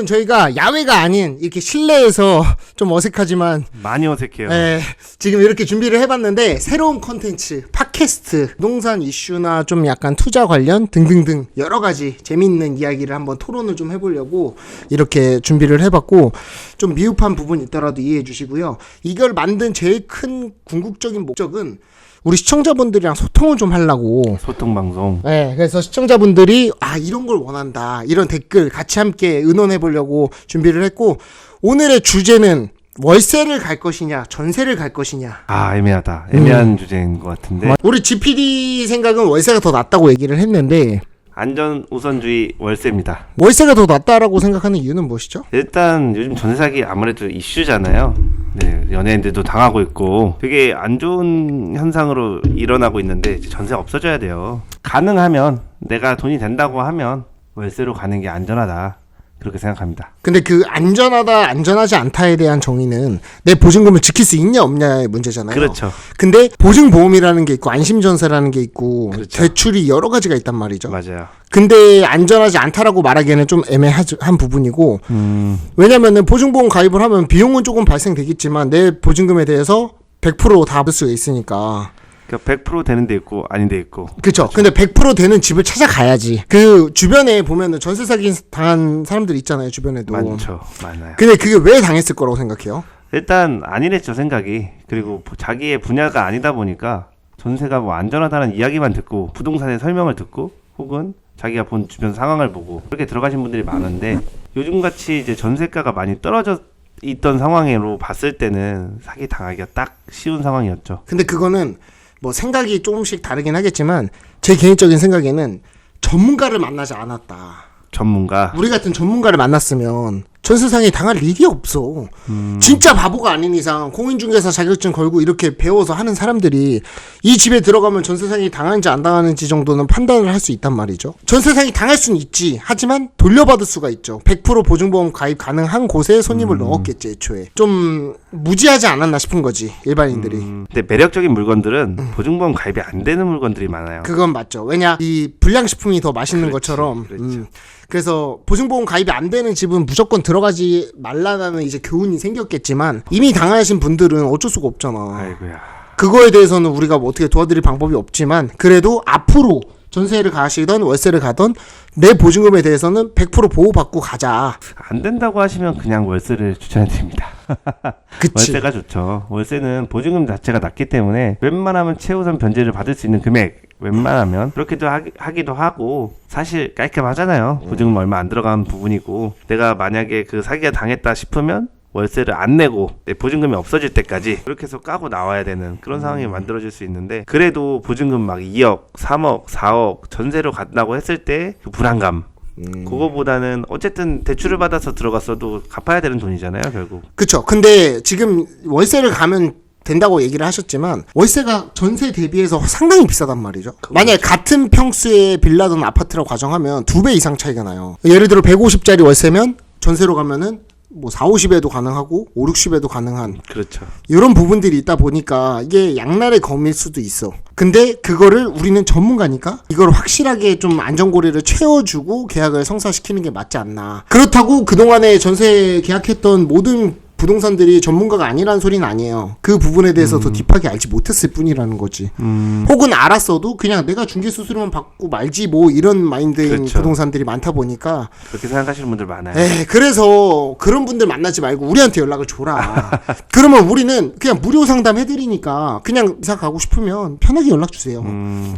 오늘은 저희가 야외가 아닌 이렇게 실내에서 좀 어색하지만 많이 어색해요. 지금 이렇게 준비를 해봤는데 새로운 컨텐츠, 팟캐스트, 부동산 이슈나 좀 약간 투자 관련 등등등 여러 가지 재미있는 이야기를 한번 토론을 좀 해보려고 이렇게 준비를 해봤고 좀 미흡한 부분이 있더라도 이해해 주시고요. 이걸 만든 제일 큰 궁극적인 목적은 우리 시청자분들이랑 소통을 좀 하려고. 소통 방송. 네, 그래서 시청자분들이 이런 걸 원한다, 이런 댓글 같이 함께 의논해 보려고 준비를 했고, 오늘의 주제는 월세를 갈 것이냐 전세를 갈 것이냐. 애매하다. 애매한 주제인 것 같은데. 우리 GPD 생각은 월세가 더 낫다고 얘기를 했는데, 안전 우선주의 월세입니다. 월세가 더 낫다라고 생각하는 이유는 무엇이죠? 일단 요즘 전세 사기 아무래도 이슈잖아요. 네, 연예인들도 당하고 있고 되게 안 좋은 현상으로 일어나고 있는데 이제 전세가 없어져야 돼요. 가능하면 내가 돈이 된다고 하면 월세로 가는 게 안전하다, 그렇게 생각합니다. 근데 그 안전하다 안전하지 않다에 대한 정의는 내 보증금을 지킬 수 있냐 없냐의 문제잖아요. 그렇죠. 근데 보증보험이라는 게 있고 안심전세라는 게 있고, 그렇죠. 대출이 여러 가지가 있단 말이죠. 맞아요. 근데 안전하지 않다라고 말하기에는 좀 애매한 부분이고, 왜냐면은 보증보험 가입을 하면 비용은 조금 발생되겠지만 내 보증금에 대해서 100% 다 받을 수가 있으니까. 그러니까 100% 되는 데 있고 아닌 데 있고. 그쵸. 근데 100% 되는 집을 찾아가야지. 그 주변에 보면은 전세 사기 당한 사람들 있잖아요, 주변에도. 많죠. 많아요. 근데 그게 왜 당했을 거라고 생각해요? 일단 아니랬죠, 생각이. 그리고 자기의 분야가 아니다 보니까 전세가 뭐 안전하다는 이야기만 듣고 부동산의 설명을 듣고 혹은 자기가 본 주변 상황을 보고 그렇게 들어가신 분들이 많은데, 요즘같이 이제 전세가가 많이 떨어져 있던 상황으로 봤을 때는 사기 당하기가 딱 쉬운 상황이었죠. 근데 그거는 뭐 생각이 조금씩 다르긴 하겠지만 제 개인적인 생각에는 전문가를 만나지 않았다. 전문가. 우리 같은 전문가를 만났으면 전세상에 당할 일이 없어. 진짜 바보가 아닌 이상 공인중개사 자격증 걸고 이렇게 배워서 하는 사람들이 이 집에 들어가면 전세상이 당하는지 안 당하는지 정도는 판단을 할 수 있단 말이죠. 전세상이 당할 수는 있지. 하지만 돌려받을 수가 있죠. 100% 보증보험 가입 가능한 곳에 손님을 넣었겠지, 애초에. 좀 무지하지 않았나 싶은 거지, 일반인들이. 근데 매력적인 물건들은 보증보험 가입이 안 되는 물건들이 많아요. 그건 맞죠. 왜냐, 이 불량식품이 더 맛있는 것처럼. 그렇죠. 그래서 보증보험 가입이 안 되는 집은 무조건 들어가지 말라는 이제 교훈이 생겼겠지만, 이미 당하신 분들은 어쩔 수가 없잖아. 아이고야. 그거에 대해서는 우리가 뭐 어떻게 도와드릴 방법이 없지만, 그래도 앞으로 전세를 가시던 월세를 가던 내 보증금에 대해서는 100% 보호받고 가자. 안 된다고 하시면 그냥 월세를 추천해드립니다. 그치. 월세가 좋죠. 월세는 보증금 자체가 낮기 때문에 웬만하면 최우선 변제를 받을 수 있는 금액, 웬만하면 그렇게도 하기도 하고, 사실 깔끔하잖아요. 보증금 얼마 안 들어간 부분이고, 내가 만약에 그 사기가 당했다 싶으면 월세를 안 내고 내 보증금이 없어질 때까지 그렇게 해서 까고 나와야 되는 그런 상황이 만들어질 수 있는데, 그래도 보증금 막 2억, 3억, 4억 전세로 간다고 했을 때 그 불안감, 그거보다는 어쨌든 대출을 받아서 들어갔어도 갚아야 되는 돈이잖아요, 결국. 그쵸. 근데 지금 월세를 가면 된다고 얘기를 하셨지만, 월세가 전세 대비해서 상당히 비싸단 말이죠. 만약에 같은 평수의 빌라든 아파트라고 가정하면 2배 이상 차이가 나요. 예를 들어 150짜리 월세면 전세로 가면은 뭐 4, 50에도 가능하고 5, 60에도 가능한, 그렇죠. 이런 부분들이 있다 보니까 이게 양날의 검일 수도 있어. 근데 그거를 우리는 전문가니까 이걸 확실하게 좀 안전고리를 채워주고 계약을 성사시키는 게 맞지 않나. 그렇다고 그동안에 전세 계약했던 모든 부동산들이 전문가가 아니라는 소리는 아니에요. 그 부분에 대해서 더 딥하게 알지 못했을 뿐이라는 거지. 혹은 알았어도 그냥 내가 중개수수료만 받고 말지 뭐 이런 마인드인 그렇죠. 부동산들이 많다 보니까. 그렇게 생각하시는 분들 많아요. 그래서 그런 분들 만나지 말고 우리한테 연락을 줘라. 그러면 우리는 그냥 무료 상담 해드리니까 그냥 이사 가고 싶으면 편하게 연락 주세요.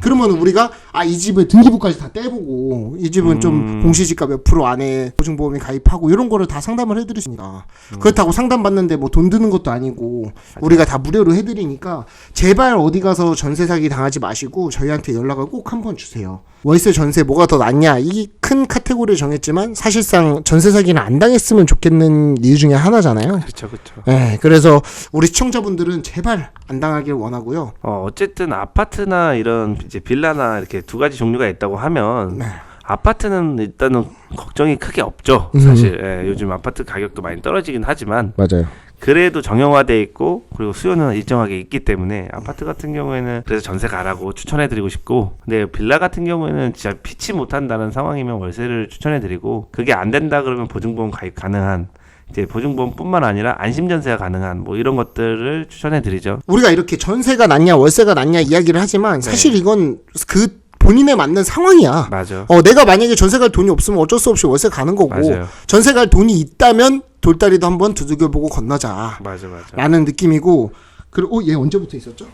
그러면 우리가 이 집을 등기부까지 다 떼보고, 이 집은 좀 공시지가 몇 프로 안에 보증보험에 가입하고 이런 거를 다 상담을 해드리시니까. 그렇다고 상담 받는데 뭐 돈 드는 것도 아니고 우리가 다 무료로 해드리니까 제발 어디 가서 전세 사기 당하지 마시고 저희한테 연락을 꼭 한번 주세요. 월세 전세 뭐가 더 낫냐, 이 큰 카테고리를 정했지만 사실상 전세 사기는 안 당했으면 좋겠는 이유 중에 하나잖아요. 그렇죠, 그렇죠. 그래서 우리 시청자분들은 제발 안 당하길 원하고요. 어쨌든 아파트나 이런 이제 빌라나 이렇게 두 가지 종류가 있다고 하면, 아파트는 일단은 걱정이 크게 없죠, 사실. 요즘 아파트 가격도 많이 떨어지긴 하지만. 맞아요. 그래도 정형화돼 있고 그리고 수요는 일정하게 있기 때문에 아파트 같은 경우에는 그래서 전세 가라고 추천해드리고 싶고, 근데 빌라 같은 경우에는 진짜 피치 못한다는 상황이면 월세를 추천해드리고, 그게 안 된다 그러면 보증보험 가입 가능한, 이제 보증보험뿐만 아니라 안심전세가 가능한 뭐 이런 것들을 추천해드리죠. 우리가 이렇게 전세가 낫냐 월세가 낫냐 이야기를 하지만 사실 이건 그 본인에 맞는 상황이야. 맞아. 내가 만약에 전세 갈 돈이 없으면 어쩔 수 없이 월세 가는 거고, 맞아요. 전세 갈 돈이 있다면 돌다리도 한번 두들겨보고 건너자. 맞아. 라는 느낌이고, 그리고 얘 언제부터 있었죠?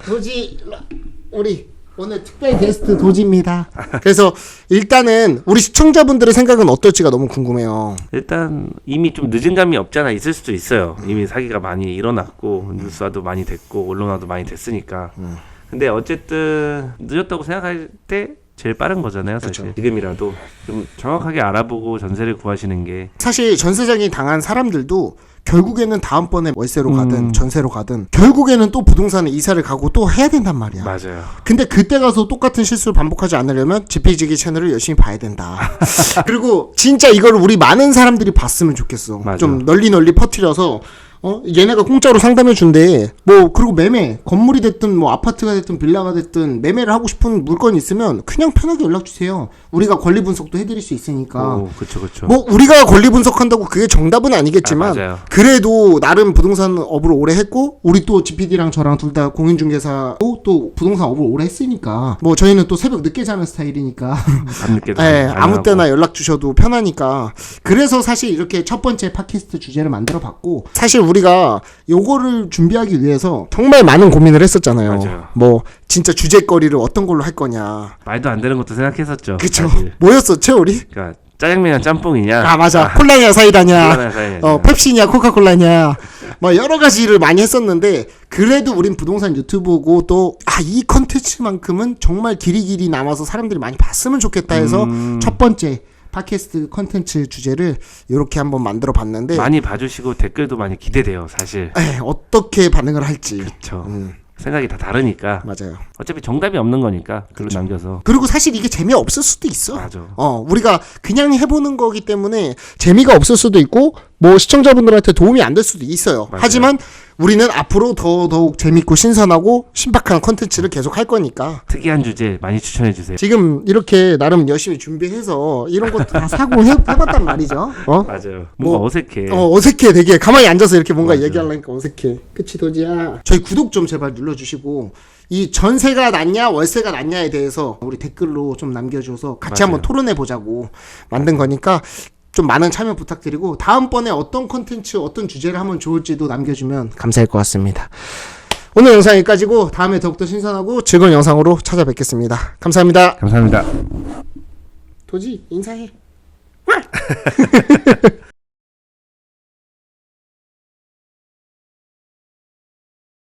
도지, 우리 오늘 특별 게스트 도지입니다. 그래서 일단은 우리 시청자분들의 생각은 어떨지가 너무 궁금해요. 일단 이미 좀 늦은 감이 없잖아 있을 수도 있어요. 이미 사기가 많이 일어났고 뉴스화도 많이 됐고 언론화도 많이 됐으니까. 근데 어쨌든 늦었다고 생각할 때 제일 빠른 거잖아요, 사실. 그쵸. 지금이라도 좀 정확하게 알아보고 전세를 구하시는 게. 사실 전세장이 당한 사람들도 결국에는 다음번에 월세로 가든 전세로 가든 결국에는 또 부동산에 이사를 가고 또 해야 된단 말이야. 맞아요. 근데 그때 가서 똑같은 실수를 반복하지 않으려면 지피지기 채널을 열심히 봐야 된다. 그리고 진짜 이걸 우리 많은 사람들이 봤으면 좋겠어. 맞아. 좀 널리 퍼뜨려서 얘네가 공짜로 상담해 준대. 뭐 그리고 매매, 건물이 됐든 뭐 아파트가 됐든 빌라가 됐든 매매를 하고 싶은 물건이 있으면 그냥 편하게 연락 주세요. 우리가 권리 분석도 해드릴 수 있으니까. 오, 그쵸. 뭐 우리가 권리 분석한다고 그게 정답은 아니겠지만 맞아요. 그래도 나름 부동산 업을 오래 했고, 우리 또 GPD랑 저랑 둘 다 공인중개사고 또 부동산 업을 오래 했으니까 뭐 저희는 또 새벽 늦게 자는 스타일이니까 밤늦게도 아무 때나 연락 주셔도 편하니까. 그래서 사실 이렇게 첫 번째 팟캐스트 주제를 만들어 봤고, 사실 우리가 요거를 준비하기 위해서 정말 많은 고민을 했었잖아요. 맞아요. 뭐 진짜 주제거리를 어떤 걸로 할 거냐. 말도 안 되는 것도 생각했었죠. 그쵸. 사실. 뭐였었죠 우리? 그러니까 짜장면이냐 짬뽕이냐. 아 맞아. 콜라냐 사이다냐. 콜라냐, 사이다냐. 펩시냐 코카콜라냐. 뭐 여러 가지를 많이 했었는데, 그래도 우린 부동산 유튜브고 또 이 컨텐츠만큼은 정말 길이 남아서 사람들이 많이 봤으면 좋겠다 해서 첫 번째 팟캐스트 컨텐츠 주제를 이렇게 한번 만들어 봤는데, 많이 봐주시고 댓글도 많이 기대돼요, 사실. 어떻게 반응을 할지. 그쵸. 생각이 다 다르니까. 맞아요. 어차피 정답이 없는 거니까 글로 그쵸. 남겨서. 그리고 사실 이게 재미없을 수도 있어. 맞아. 우리가 그냥 해보는 거기 때문에 재미가 없을 수도 있고, 뭐 시청자분들한테 도움이 안 될 수도 있어요. 맞아요. 하지만 우리는 앞으로 더더욱 재밌고 신선하고 신박한 컨텐츠를 계속 할 거니까 특이한 주제 많이 추천해 주세요. 지금 이렇게 나름 열심히 준비해서 이런 것도 다 사고 해봤단 말이죠. 맞아요. 뭔가 뭐, 어색해. 어색해. 되게 가만히 앉아서 이렇게 뭔가 맞아. 얘기하려니까 어색해. 그치 도지야. 저희 구독 좀 제발 눌러주시고, 이 전세가 낫냐 월세가 낫냐에 대해서 우리 댓글로 좀 남겨줘서 같이 맞아요. 한번 토론해 보자고 만든 거니까 좀 많은 참여 부탁드리고, 다음번에 어떤 콘텐츠 어떤 주제를 하면 좋을지도 남겨주면 감사할 것 같습니다. 오늘 영상 여기까지고 다음에 더욱더 신선하고 즐거운 영상으로 찾아뵙겠습니다. 감사합니다. 감사합니다. 도지 인사해.